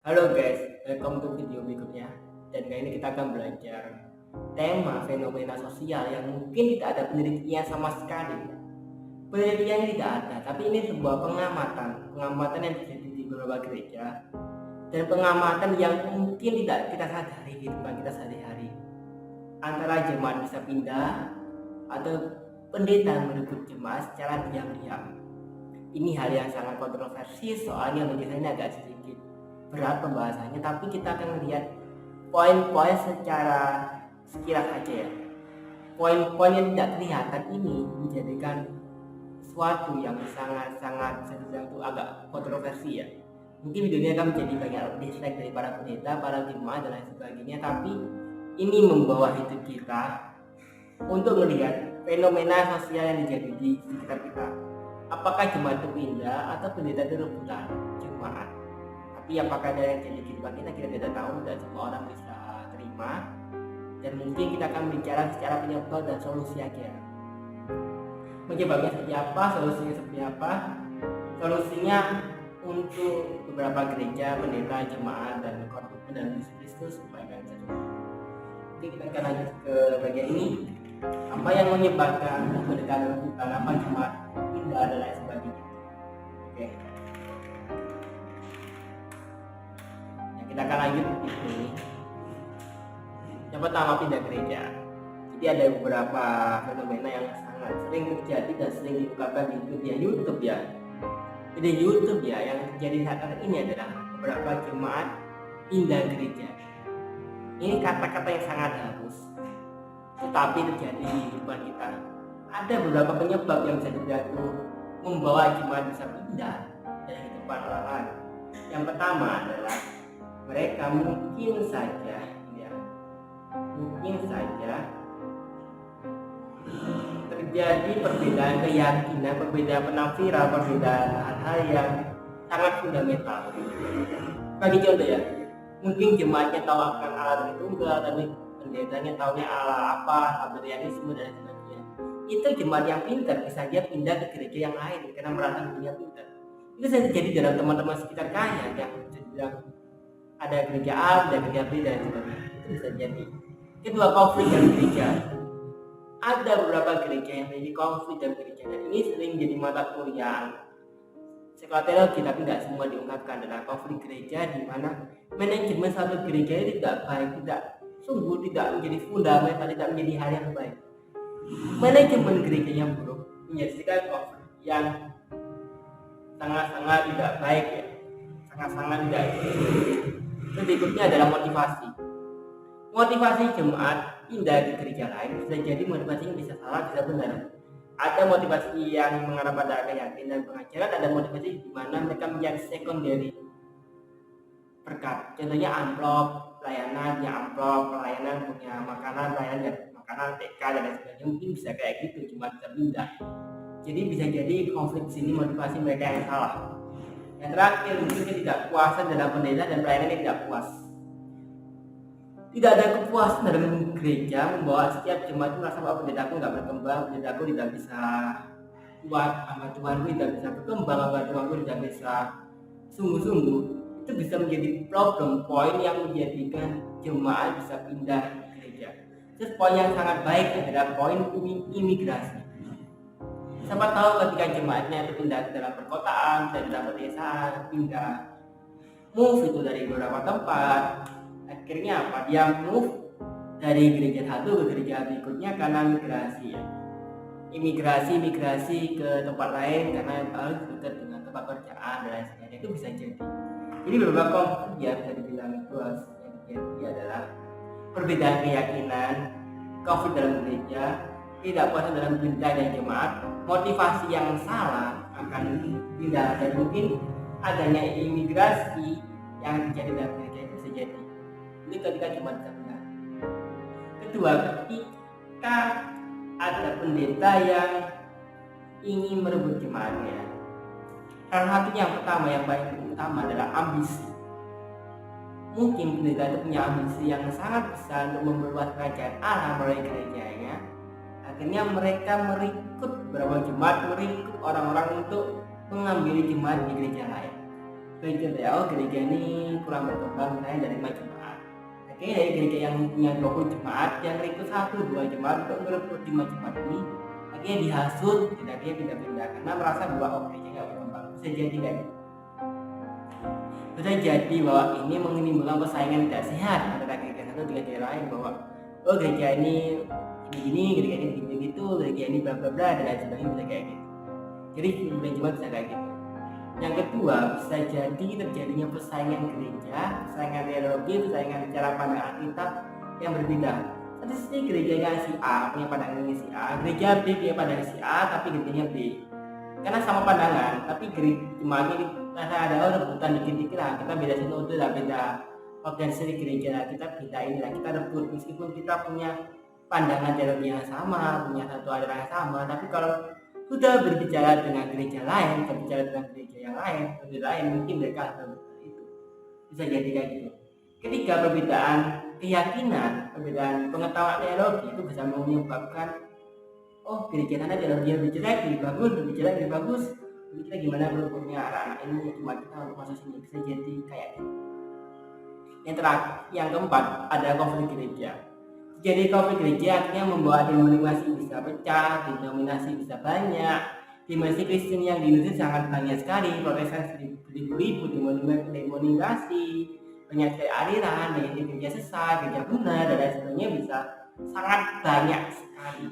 Halo guys, welcome to video berikutnya. Dan kali ini kita akan belajar tema fenomena sosial yang mungkin tidak ada penelitian sama sekali. Penelitiannya tidak ada, tapi ini sebuah pengamatan yang terjadi di beberapa gereja dan pengamatan yang mungkin tidak kita sadari di tempat kita sehari-hari. Antara jemaat bisa pindah atau pendeta merebut jemaat secara diam-diam. Ini hal yang sangat kontroversi soalnya bagi saya ini agak sedikit berat pembahasannya, tapi kita akan melihat poin-poin secara sekilas saja ya. Poin-poin yang tidak kelihatan ini menjadikan sesuatu yang sangat-sangat itu agak kontroversi ya. Mungkin videonya akan menjadi banyak dislike dari para pendeta, para jemaat dan lain sebagainya, tapi ini membawa hidup kita untuk melihat fenomena sosial yang terjadi di sekitar kita. Apakah jemaat itu pindah atau pendeta itu rebutan jemaat? Tapi apakah ada yang jadi kehidupan kita tidak tahu dan semua orang bisa terima. Dan mungkin kita akan bicara secara penyebab dan solusi aja. Penyebabnya seperti apa, solusinya seperti apa? Solusinya untuk beberapa gereja, pendeta, jemaat dan korban dan Kristus supaya kalian bisa coba. Oke, kita akan lanjut ke bagian ini. Apa yang menyebabkan pendeta rebutan, apa jemaat pindah dan lain sebagainya. Oke. Kita akan lanjut ini. Yang pertama, pindah gereja. Jadi ada beberapa fenomena yang sangat sering terjadi dan sering diungkapkan di media YouTube ya. Di YouTube ya, yang terjadi saat ini adalah beberapa jemaat pindah gereja. Ini kata-kata yang sangat halus, tetapi terjadi di kehidupan kita. Ada beberapa penyebab yang bisa terjadi membawa jemaat bisa pindah dari kehidupan orang lain. Yang pertama adalah mereka mungkin saja terjadi perbedaan keyakinan, perbedaan penafsiran, perbedaan hal-hal yang sangat fundamental. Bagi contoh ya, mungkin jemaatnya tahu akan Allah Tritunggal, tapi pendetanya tahunya Allah apa, Abrahamisme dan sebagainya. Itu jemaat yang pintar bisa dia pindah ke gereja yang lain karena merasa dirinya pintar. Itu bisa terjadi dalam teman-teman sekitar kaya yang bisa dibilang ada gereja A, ada gereja B dan sebagainya. Itu bisa jadi. Kedua, konflik dalam gereja. Ada beberapa gereja yang menjadi konflik dalam gereja dan ini sering jadi mata kuliah sekolah teologi, tapi tidak semua diungkapkan. Adalah konflik gereja di mana manajemen satu gereja itu tidak baik, tidak menjadi fundamental, tidak menjadi hal yang baik. Manajemen gereja yang buruk menjadikan konflik yang sangat-sangat tidak baik ya, sangat-sangat tidak. Berikutnya adalah motivasi jemaat pindah ke gereja lain. Bisa jadi motivasinya bisa salah, bisa benar. Ada motivasi yang mengarah pada keyakinan pengajaran, ada motivasi di mana mereka mencari secondary berkat. Contohnya amplop pelayanan, punya makanan, pelayanan makanan TK dan lain sebagainya. Mungkin bisa kayak gitu, cuma bisa pindah. Jadi bisa jadi konflik di sini motivasi mereka yang salah. Yang terakhir, mungkin tidak puasan dalam pendeta dan pelayanan yang tidak puas. Tidak ada kepuasan dalam gereja membawa setiap jemaat itu merasa bahwa pendetaku nggak berkembang, pendetaku tidak bisa kuat, hamba Tuhanku tidak bisa berkembang, hamba Tuhanku tidak bisa sungguh-sungguh. Itu bisa menjadi problem poin yang menjadikan jemaat bisa pindah gereja. Terus poin yang sangat baik adalah poin imigrasi. Siapa tahu ketika jemaatnya itu pindah ke dalam perkotaan, dan dalam pedesaan, pindah move itu dari beberapa tempat. Akhirnya apa? Dia move dari gereja satu ke gereja berikutnya karena migrasi ya. Imigrasi ke tempat lain karena harus dekat dengan tempat kerjaan dan lain sebagainya. Itu bisa jadi. Jadi beberapa konflik ya bisa dibilang itu yang terjadi adalah perbedaan keyakinan, konflik dalam gereja, tidak puas dalam pindah dan jemaat, motivasi yang salah akan pindah dan mungkin adanya imigrasi yang terjadi dalam gereja itu bisa jadi. Ini ketika jemaat bisa pindah. Kedua, ketika ada pendeta yang ingin merebut jemaatnya. Salah satunya yang pertama, yang paling utama adalah ambisi. Mungkin pendeta itu punya ambisi yang sangat besar untuk memperluas kerajaan Allah melalui gerejanya. Akhirnya mereka merekrut beberapa jemaat, merekrut orang-orang untuk mengambil jemaat di gereja lain. gereja oh gereja ini kurang berkembang misalnya dari 5 jemaat. Oke, dari gereja yang punya 20 jemaat yang rekrut 1-2 jemaat untuk merekrut 5 jemaat ini akhirnya dihasut tidak dia pindah-pindah karena merasa bahwa gereja nggak berkembang. Bisa jadi kan? Bisa jadi bahwa ini menimbulkan persaingan tidak sehat antara gereja satu dengan gereja lain, bahwa oh gereja ini gini, gereja ini gitu, gereja ini bla bla bla dan lain sebagainya, bisa kayak gitu. Jadi jemaat bisa kayak gitu. Yang kedua, bisa jadi terjadinya persaingan gereja, persaingan teologi, persaingan cara pandang Alkitab yang berbeda. Satu sisi gerejanya si A punya pandangan si A, gereja B punya pandangan si A, tapi gerejanya B. Karena sama pandangan, tapi jemaatnya rasa ada rebutan dikit-dikit lah, kita beda sinode lah, beda organisasi gereja lah, kita beda inilah, kita rebut meskipun kita punya pandangan teologi yang sama, punya satu aliran yang sama, tapi kalau sudah berbicara dengan gereja lain, berbicara dengan gereja yang lain, mungkin mereka akan itu bisa jadi kayak gitu. Ketika perbedaan keyakinan, perbedaan pengetahuan teologi itu bisa menyebabkan oh gereja sana teologi lebih jelek, lebih bagus, lebih jelek, lebih bagus. Kita gimana berhukumnya anak-anak ini cuma kita untuk masuk sini, bisa jadi kayak gitu. Yang terakhir, yang keempat ada konflik gereja. Jadi konflik gereja akhirnya membawa denominasi bisa pecah, denominasi bisa banyak. Denominasi Kristen yang di Indonesia sangat banyak sekali, Protestan beribu-ribu denominasi, banyak sekali aliran, banyak gereja sesat, gereja benar, dan lain sebagainya bisa sangat banyak sekali.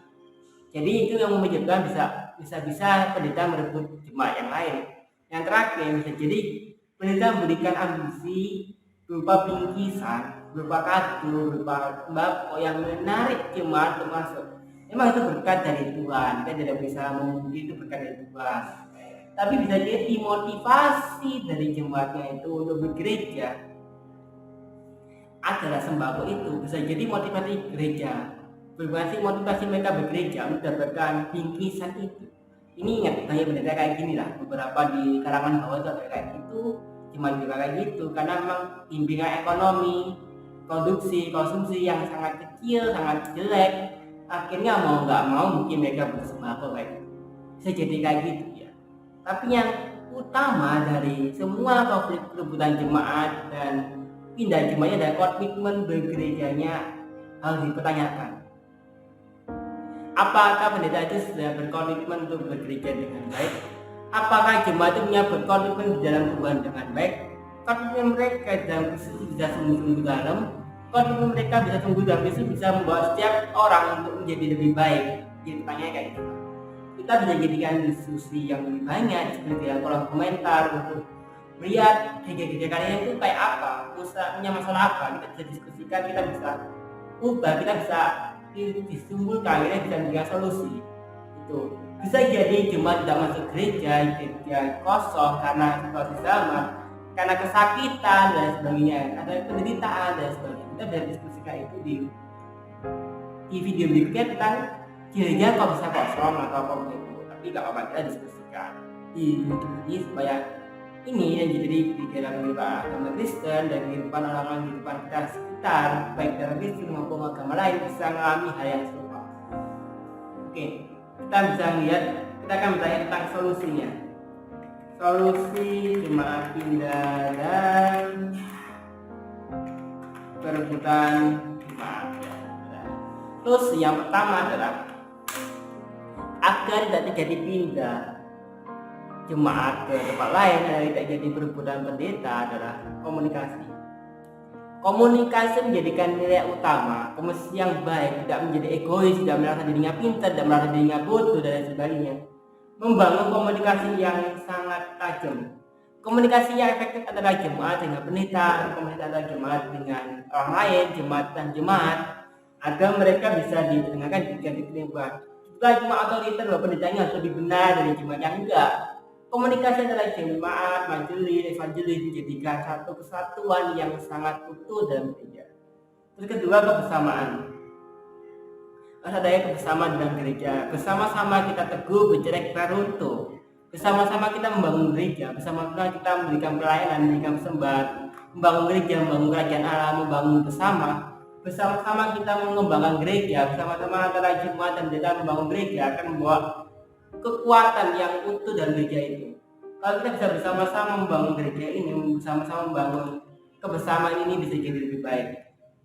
Jadi itu yang menyebabkan bisa pendeta merebut jemaat yang lain. Yang terakhir bisa jadi pendeta memberikan ambisi berupa bingkisan, berupa kado, berupa sembako yang menarik jemaat untuk masuk. Memang itu berkat dari Tuhan, kita tidak bisa memuji itu berkat dari Tuhan. Tapi bisa jadi motivasi dari jemaatnya itu untuk bergereja adalah sembako itu, bisa jadi motivasi gereja. Motivasi mereka bergereja mendapatkan bingkisan itu. Ini ingat, banyak pendeta kayak gini lah, beberapa di kalangan bawah itu kayak gitu, cuma juga kayak gitu, karena memang bimbingan ekonomi, konsumsi yang sangat kecil, sangat jelek, akhirnya mau nggak mau mungkin mereka bersembako kayak gitu. Bisa jadi kayak gitu ya. Tapi yang utama dari semua konflik perebutan jemaat dan pindah jemaatnya adalah komitmen bergerejanya harus dipertanyakan. Apakah pendeta itu sudah berkomitmen untuk bergereja dengan baik? Apakah jemaat itu punya berkomitmen di dalam Tuhan dengan baik? Komitmen mereka dalam Kristus bisa sungguh-sungguh dalam. Komitmen mereka bisa sungguh dalam Kristus bisa membawa setiap orang untuk menjadi lebih baik. Jadi tanya kayak gitu. Kita bisa jadikan diskusi yang lebih banyak seperti dalam kolom komentar untuk melihat gereja-gereja kalian itu kayak apa, punya masalah apa. Kita bisa diskusikan, kita bisa ubah, kita bisa disimpulkan, kita bisa memberikan solusi. Itu bisa jadi jemaat tidak masuk gereja kosong karena situasi zaman, karena kesakitan dan sebagainya, ada penderitaan dan sebagainya. Kita bisa diskusikan itu di video berikutnya tentang gereja kok bisa kosong atau apa begitu. Tapi gak apa-apa, kita diskusikan di YouTube ini supaya ini yang jadi di dalam kehidupan agama Kristen dan kehidupan orang-orang di depan kita sekitar, baik dalam Kristen maupun agama lain, bisa mengalami hal yang serupa. Oke, kita bisa lihat, kita akan bertanya tentang solusinya. Solusi jemaat pindah dan perebutan jemaat. Solusi yang pertama adalah agar tidak terjadi pindah jemaat ke tempat lain dan tidak jadi perebutan pendeta adalah komunikasi. Komunikasi menjadikan nilai utama, komunikasi yang baik, tidak menjadi egois, tidak merasa dirinya pintar, tidak merasa dirinya bodoh dan lain sebagainya. Membangun komunikasi yang sangat tajam. Komunikasi yang efektif adalah jemaat dengan pendeta, komunikasi adalah jemaat dengan orang lain, jemaat dan jemaat, agar mereka bisa didengarkan jika diterima. Bukan cuma otoriter bahwa pendetanya harus lebih benar dari jemaat yang enggak. Komunikasi adalah jemaat, majelis, evangelis menjadikan satu kesatuan yang sangat utuh dalam gereja. Terus kedua, kebersamaan. Harus adanya kebersamaan dalam gereja. Bersama-sama kita teguh, bercerai kita runtuh. Bersama-sama kita membangun gereja. Bersama-sama kita memberikan pelayanan, memberikan persembahan, membangun gereja, membangun kerajaan Allah, membangun bersama. Bersama-sama kita mengembangkan gereja. Bersama-sama antara jemaat dan pendeta membangun gereja akan membawa kekuatan yang utuh dalam gereja itu. Kalau kita bisa bersama-sama membangun gereja ini, bersama-sama membangun kebersamaan ini bisa jadi lebih baik.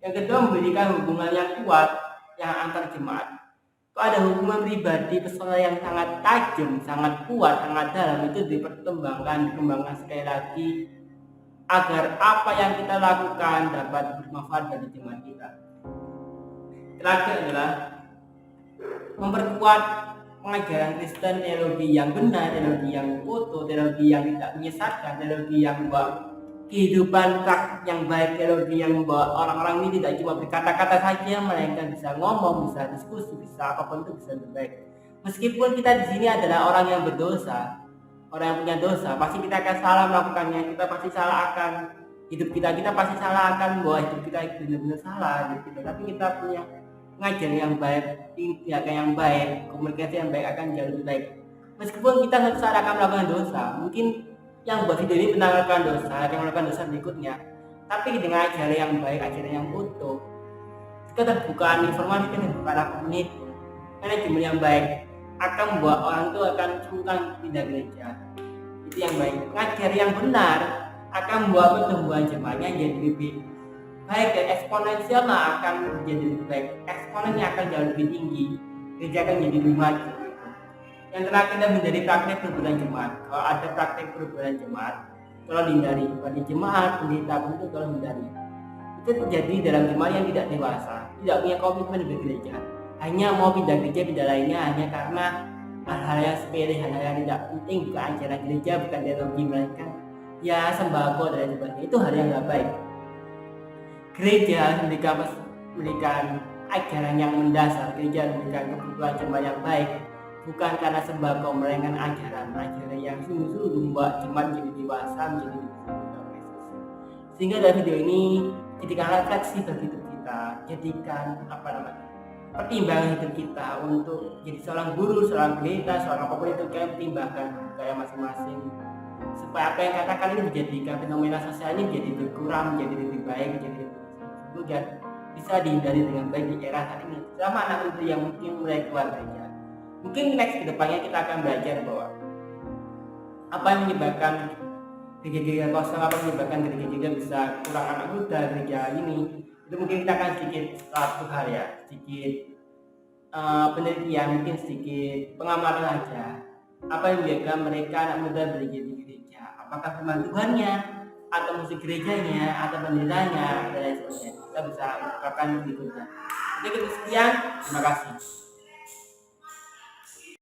Yang kedua, memberikan hubungan yang kuat yang antar jemaat. Kalau ada hubungan pribadi personal yang sangat tajam, sangat kuat, sangat dalam, itu dikembangkan sekali lagi agar apa yang kita lakukan dapat bermanfaat bagi jemaat kita. Terakhir adalah memperkuat pengajaran Kristen, teologi yang benar, teologi yang utuh, teologi yang tidak menyesatkan, teologi yang membawa kehidupan yang baik, teologi yang membawa orang-orang ini tidak cuma berkata-kata saja, mereka bisa ngomong, bisa diskusi, bisa apapun itu bisa lebih baik. Meskipun kita di sini adalah orang yang berdosa, orang yang punya dosa, pasti kita akan salah melakukannya, kita pasti salah akan hidup kita pasti salah akan bahwa hidup kita benar-benar salah gitu. Tapi kita punya ngajar yang baik, tindakan yang baik, komunikasi yang baik akan jauh lebih baik. Meskipun kita suatu saat akan melakukan dosa, mungkin yang buat video ini pernah melakukan dosa, yang melakukan dosa berikutnya, tapi dengan ajaran yang baik, ajaran yang utuh, keterbukaan informasi, keterbukaan apapun itu, manajemen yang baik akan membuat orang itu akan sungkan pindah gereja. Itu yang baik. Ngajar yang benar akan membuat pertumbuhan jemaahnya jadi lebih baik dan eksponensial akan menjadi lebih baik. Eksponennya akan jauh lebih tinggi. Gereja akan jadi lebih maju. Yang terakhir adalah menjadi praktek perbudakan jemaat. Kalau ada praktek perbudakan jemaat, kalau dihindari bagi jemaat, pendeta pun itu kalau hindari. Itu terjadi dalam jemaat yang tidak dewasa, tidak punya komitmen di gereja. Hanya mau pindah gereja, pindah lainnya hanya karena hal-hal yang sepele, hal-hal yang tidak penting, bukan ajaran gereja, bukan teologi, melainkan ya sembako dan sebagainya. Itu hal yang tidak baik. Gereja memberikan ajaran yang mendasar, gereja memberikan kebutuhan jemaat yang baik, bukan karena sembako, melainkan ajaran yang sungguh-sungguh membuat jemaat menjadi dewasa, menjadi lebih Yesus. Sehingga dari video ini jadikan refleksi bagi hidup kita, jadikan pertimbangan hidup kita untuk jadi seorang guru, seorang pendeta, seorang apapun itu, kalian pertimbangkan kayak masing-masing supaya apa yang katakan ini menjadikan fenomena sosial ini menjadi berkurang, menjadi lebih baik, menjadi lebih sungguh dan bisa dihindari dengan baik di era saat ini. Sama anak muda yang mungkin mulai keluar gereja, mungkin next kedepannya kita akan belajar bahwa apa yang menyebabkan gereja-gereja kosong, apa yang menyebabkan gereja-gereja bisa kurang anak muda gereja ini. Itu mungkin kita akan sedikit satu hal ya, sedikit penelitian, mungkin sedikit pengamatan aja. Apa yang menyebabkan mereka anak muda bergereja di gereja? Apakah firman Tuhannya, atau musik gerejanya, atau pendetanya, dan lain sebagainya. Kita bisa ungkapkan berikutnya. Oke, sekian. Terima kasih.